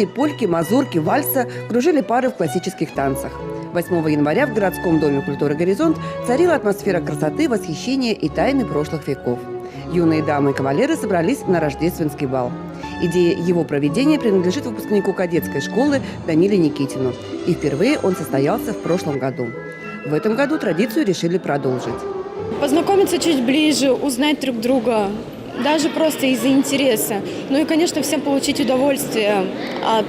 стиле польки, мазурки, вальса кружили пары в классических танцах. 8 января в городском доме культуры «Горизонт» царила атмосфера красоты, восхищения и тайны прошлых веков. Юные дамы и кавалеры собрались на рождественский бал. Идея его проведения принадлежит выпускнику кадетской школы Даниле Никитину. И впервые он состоялся в прошлом году. В этом году традицию решили продолжить. Познакомиться чуть ближе, узнать друг друга, даже просто из-за интереса. Ну и, конечно, всем получить удовольствие от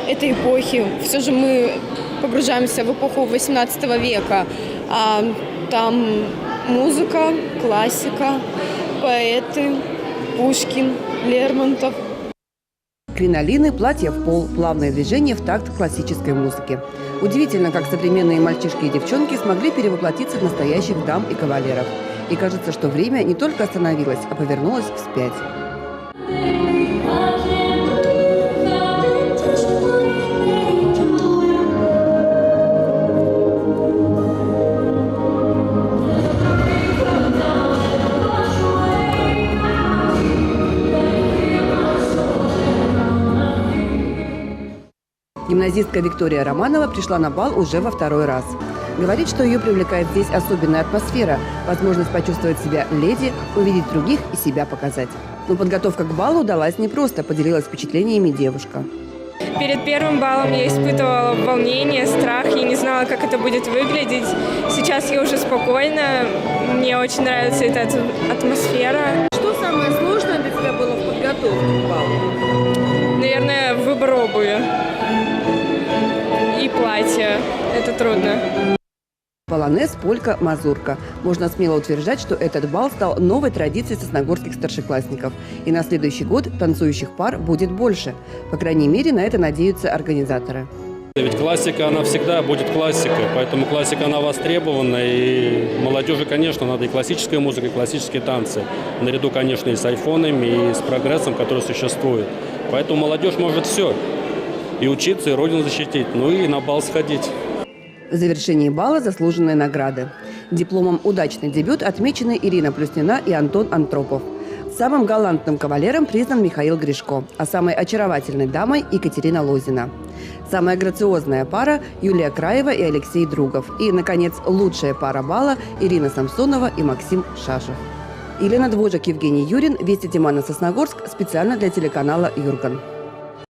этой эпохи. Все же мы погружаемся в эпоху 18 века. А там музыка, классика, поэты, Пушкин, Лермонтов. Кринолины, платья в пол, плавное движение в такт классической музыки. Удивительно, как современные мальчишки и девчонки смогли перевоплотиться в настоящих дам и кавалеров. И кажется, что время не только остановилось, а повернулось вспять. Гимназистка Виктория Романова пришла на бал уже во второй раз. Говорит, что ее привлекает здесь особенная атмосфера, возможность почувствовать себя леди, увидеть других и себя показать. Но подготовка к балу удалась непросто, поделилась впечатлениями девушка. Перед первым балом я испытывала волнение, страх, я не знала, как это будет выглядеть. Сейчас я уже спокойна, мне очень нравится эта атмосфера. Что самое сложное для тебя было в подготовке к балу? Наверное, выбор обуви и платья. Это трудно. Полонез, полька, мазурка. Можно смело утверждать, что этот бал стал новой традицией сосногорских старшеклассников. И на следующий год танцующих пар будет больше. По крайней мере, на это надеются организаторы. Ведь классика, она всегда будет классикой, поэтому классика, она востребована. И молодежи, конечно, надо и классическая музыка, и классические танцы. Наряду, конечно, и с айфонами, и с прогрессом, который существует. Поэтому молодежь может все. И учиться, и родину защитить, ну и на бал сходить. В завершении бала заслуженные награды. Дипломом «Удачный дебют» отмечены Ирина Плюснина и Антон Антропов. Самым галантным кавалером признан Михаил Гришко, а самой очаровательной дамой – Екатерина Лозина. Самая грациозная пара – Юлия Краева и Алексей Другов. И, наконец, лучшая пара бала – Ирина Самсонова и Максим Шашев. Елена Двожик, Евгений Юрин, Вести Тимана, Сосногорск, специально для телеканала «Юрган».